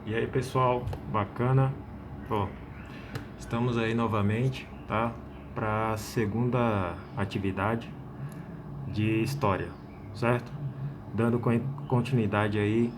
E aí, pessoal, bacana? Bom, estamos aí novamente, tá? Para a segunda atividade de história, certo? Dando continuidade aí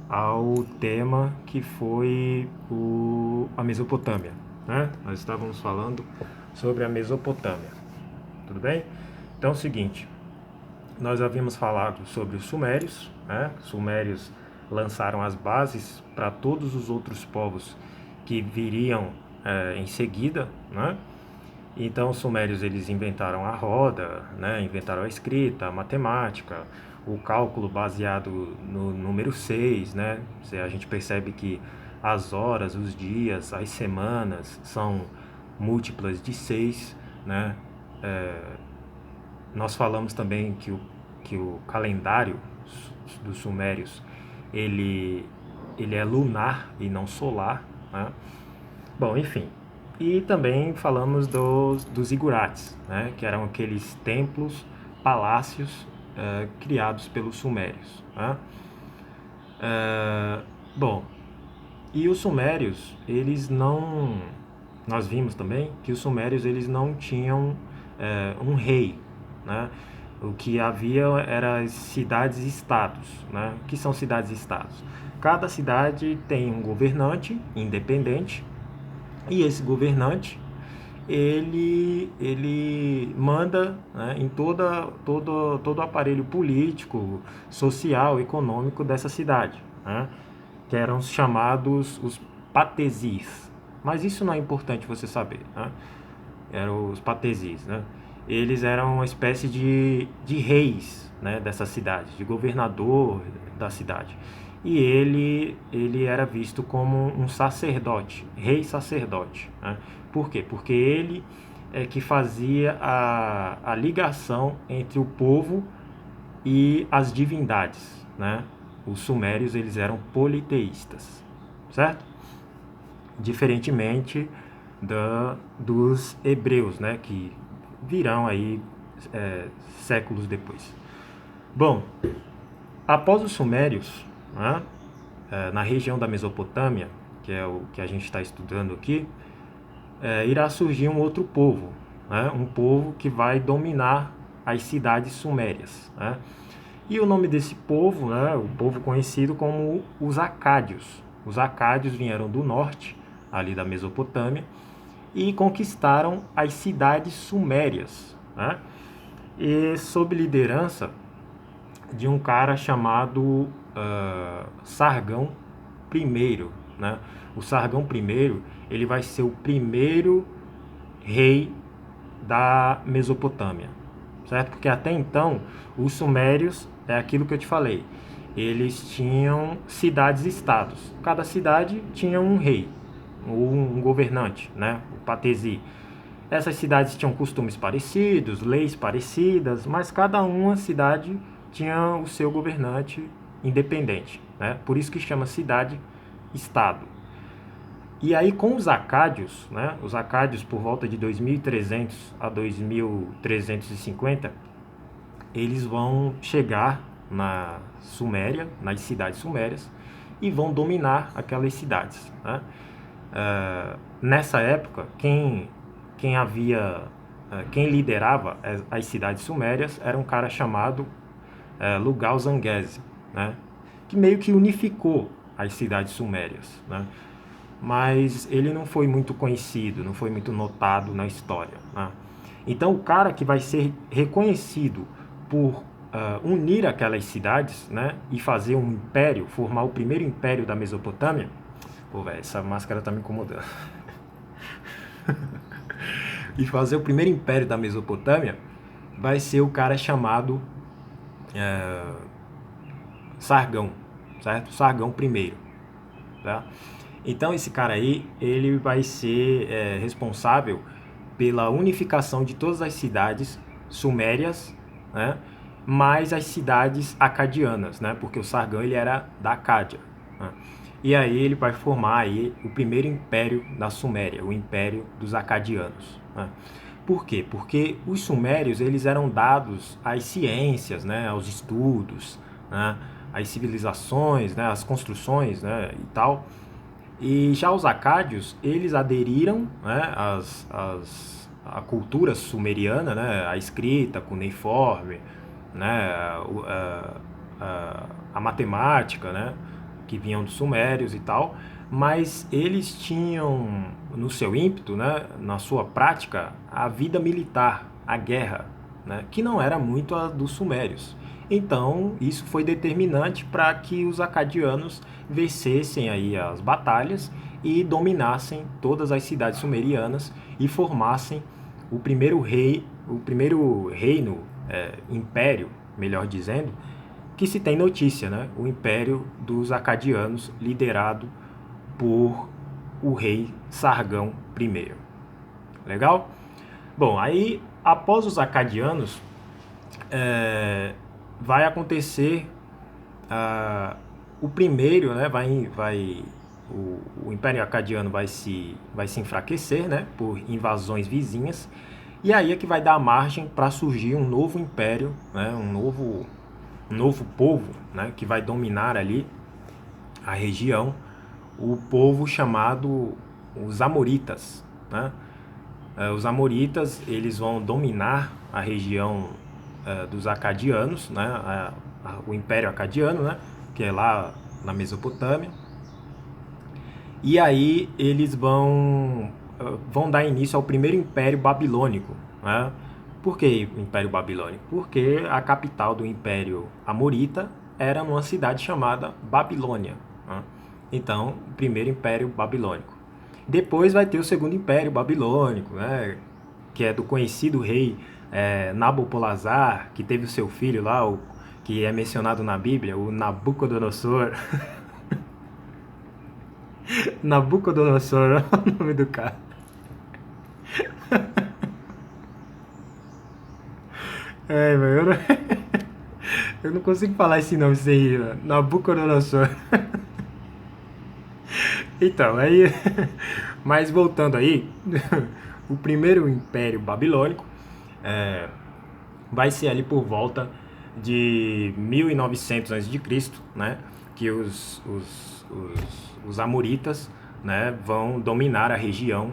ao tema que foi a Mesopotâmia, né? Nós estávamos falando sobre a Mesopotâmia, tudo bem? Então é o seguinte, nós havíamos falado sobre os sumérios, né? Os sumérios lançaram as bases para todos os outros povos que viriam em seguida, né? Então os sumérios eles inventaram a roda, né? Inventaram a escrita, a matemática, o cálculo baseado no número 6, né? A gente percebe que as horas, os dias, as semanas são múltiplas de 6, né? Nós falamos também que o calendário dos sumérios ele é lunar e não solar, né? Bom, enfim. E também falamos dos igurates, né? Que eram aqueles templos, palácios criados pelos sumérios, né? Bom, e os sumérios, eles não... Nós vimos também que os sumérios eles não tinham um rei, né? O que havia era cidades-estados, né? O que são cidades-estados? Cada cidade tem um governante independente e esse governante ele manda, né, em todo o aparelho político, social, econômico dessa cidade, né, que eram os chamados os patesis. Mas isso não é importante você saber, né? Eram os patesis, né? Eles eram uma espécie de reis, né, dessa cidade, de governador da cidade. E ele era visto como um sacerdote, rei sacerdote, né? Por quê? Porque ele é que fazia a ligação entre o povo e as divindades, né? Os sumérios eles eram politeístas, certo? Diferentemente dos hebreus, né? Que virão aí séculos depois. Bom, após os sumérios, né, na região da Mesopotâmia, que é o que a gente está estudando aqui, irá surgir um outro povo, né, um povo que vai dominar as cidades sumérias, né? E o nome desse povo, né, o povo conhecido como os Acádios. Os Acádios vieram do norte, ali da Mesopotâmia, e conquistaram as cidades sumérias, né? E sob liderança de um cara chamado Sargão I, né? O Sargão I ele vai ser o primeiro rei da Mesopotâmia, certo? Porque até então os sumérios é aquilo que eu te falei. Eles tinham cidades-estados. Cada cidade tinha um rei, ou um governante, né? O patesi. Essas cidades tinham costumes parecidos, leis parecidas, mas cada uma cidade tinha o seu governante independente, né? Por isso que chama cidade-estado. E aí com os acádios, né? Os acádios por volta de 2300 a 2350, eles vão chegar na Suméria, nas cidades sumérias, e vão dominar aquelas cidades, né? Nessa época, quem liderava as cidades sumérias era um cara chamado Lugal Zangese, né? Que meio que unificou as cidades sumérias, né? Mas ele não foi muito conhecido, não foi muito notado na história, né? Então o cara que vai ser reconhecido por unir aquelas cidades, né, e fazer um império, formar o primeiro império da Mesopotâmia. Pô, velho, essa máscara tá me incomodando. E fazer o primeiro império da Mesopotâmia vai ser o cara chamado Sargão, certo? Sargão I, tá? Então esse cara aí, ele vai ser responsável pela unificação de todas as cidades sumérias, né? Mais as cidades acadianas, né? Porque o Sargão ele era da Acádia, né? E aí ele vai formar aí o primeiro império da Suméria, o Império dos Acadianos, né? Por quê? Porque os sumérios eles eram dados às ciências, né? Aos estudos, né? Às civilizações, né? Às construções, né? E tal, E já os acádios, eles aderiram, né, à cultura sumeriana, né, a escrita cuneiforme, né, a matemática, né, que vinham dos sumérios e tal, mas eles tinham no seu ímpeto, né, na sua prática, a vida militar, a guerra, né, que não era muito a dos sumérios. Então, isso foi determinante para que os acadianos vencessem aí as batalhas e dominassem todas as cidades sumerianas e formassem o primeiro reino, império, melhor dizendo, que se tem notícia, né? O Império dos Acadianos, liderado por o rei Sargão I. Legal? Bom, aí após os acadianos, vai acontecer o primeiro, né? O Império Acadiano vai se enfraquecer, né? Por invasões vizinhas. E aí é que vai dar margem para surgir um novo império, né? Um novo povo, né? Que vai dominar ali a região, o povo chamado os Amoritas, né? Os Amoritas, eles vão dominar a região dos Acadianos, né? O Império Acadiano, né? Que é lá na Mesopotâmia. E aí eles vão dar início ao primeiro Império Babilônico, né? Por que Império Babilônico? Porque a capital do Império Amorita era numa cidade chamada Babilônia, né? Então, o primeiro Império Babilônico. Depois vai ter o segundo Império Babilônico, né? Que é do conhecido rei Nabopolassar, que teve o seu filho lá, que é mencionado na Bíblia, o Nabucodonosor. Nabucodonosor é o nome do cara. É, mas eu não consigo falar esse nome sem rir, né? Nabucodonosor. Então, aí. Mas voltando aí, o primeiro império babilônico vai ser ali por volta de 1900 a.C., né? Que os amoritas, né, vão dominar a região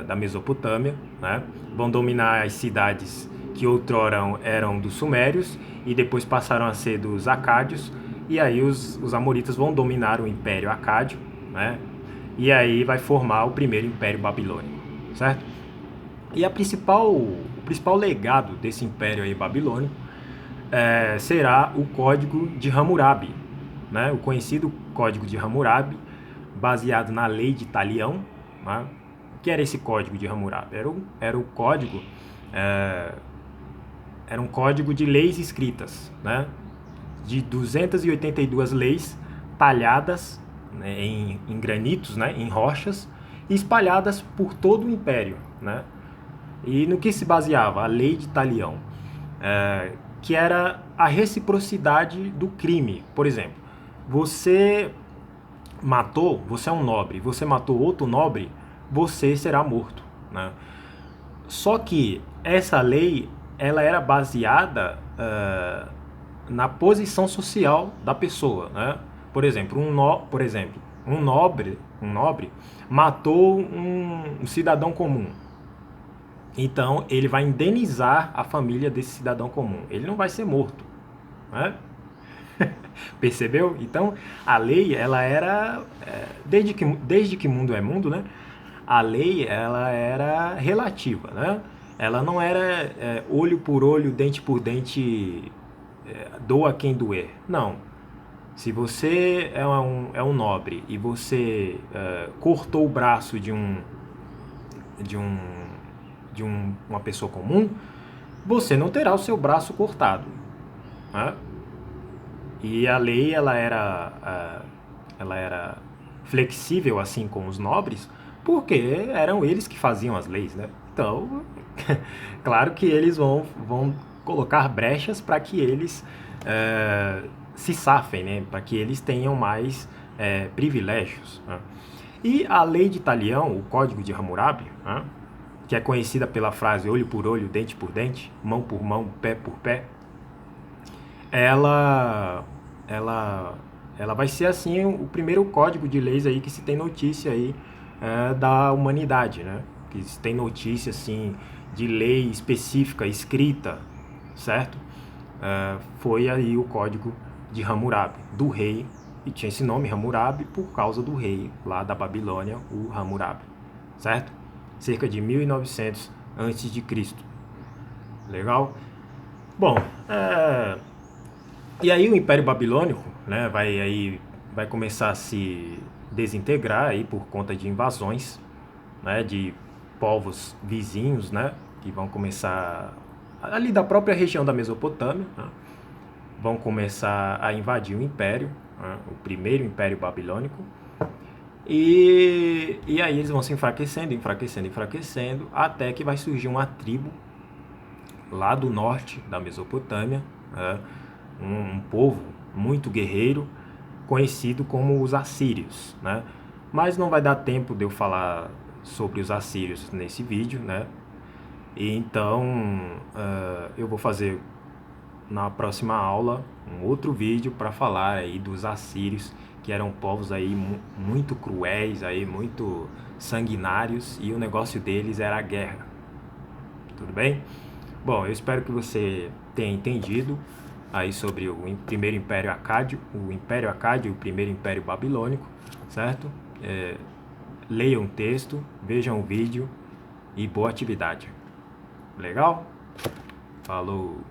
da Mesopotâmia, né? Vão dominar as cidades que outrora eram dos sumérios e depois passaram a ser dos acádios, e aí os amoritas vão dominar o Império Acádio, né? E aí vai formar o primeiro Império Babilônico, certo? E o principal legado desse Império aí babilônico será o Código de Hammurabi, né? O conhecido Código de Hammurabi, baseado na Lei de Talião, né? O que era esse Código de Hammurabi? Era um código de leis escritas, né? De 282 leis talhadas, né, em granitos, né, em rochas, e espalhadas por todo o império, né? E no que se baseava? A Lei de Talião, que era a reciprocidade do crime. Por exemplo, você é um nobre, você matou outro nobre, você será morto, né? Só que essa lei, ela era baseada na posição social da pessoa, né? Por exemplo, um nobre matou um cidadão comum. Então, ele vai indenizar a família desse cidadão comum. Ele não vai ser morto, né? Percebeu? Então, a lei, ela era desde que mundo é mundo, né? A lei, ela era relativa, né? Ela não era olho por olho, dente por dente, doa quem doer. Não. Se você é um nobre e você cortou o braço de uma pessoa comum, você não terá o seu braço cortado, né? E a lei, ela era flexível assim com os nobres, porque eram eles que faziam as leis, né? Então, claro que eles vão colocar brechas para que eles se safem, né? Para que eles tenham mais privilégios, né? E a lei de Talião, o Código de Hammurabi, né, que é conhecida pela frase olho por olho, dente por dente, mão por mão, pé por pé, ela ela vai ser assim o primeiro código de leis aí que se tem notícia aí da humanidade, né? Que se tem notícia assim de lei específica escrita, certo? Foi aí o código de Hammurabi, do rei, e tinha esse nome Hammurabi por causa do rei lá da Babilônia, o Hammurabi, certo? Cerca de 1900 antes de Cristo. Legal? Bom, e aí o Império Babilônico, né, vai começar a se desintegrar aí por conta de invasões, né, de povos vizinhos, né, que vão começar ali da própria região da Mesopotâmia, né, vão começar a invadir o Império, né, o primeiro Império Babilônico, e aí eles vão se enfraquecendo, até que vai surgir uma tribo lá do norte da Mesopotâmia, né, um povo muito guerreiro, conhecido como os assírios, né? Mas não vai dar tempo de eu falar sobre os assírios nesse vídeo, né? E então eu vou fazer na próxima aula um outro vídeo para falar aí dos assírios, que eram povos aí muito cruéis, aí muito sanguinários, e o negócio deles era a guerra. Tudo bem? Bom, eu espero que você tenha entendido aí sobre o primeiro Império Acádio, e o primeiro Império Babilônico, certo? Leiam o texto, vejam o vídeo e boa atividade. Legal? Falou!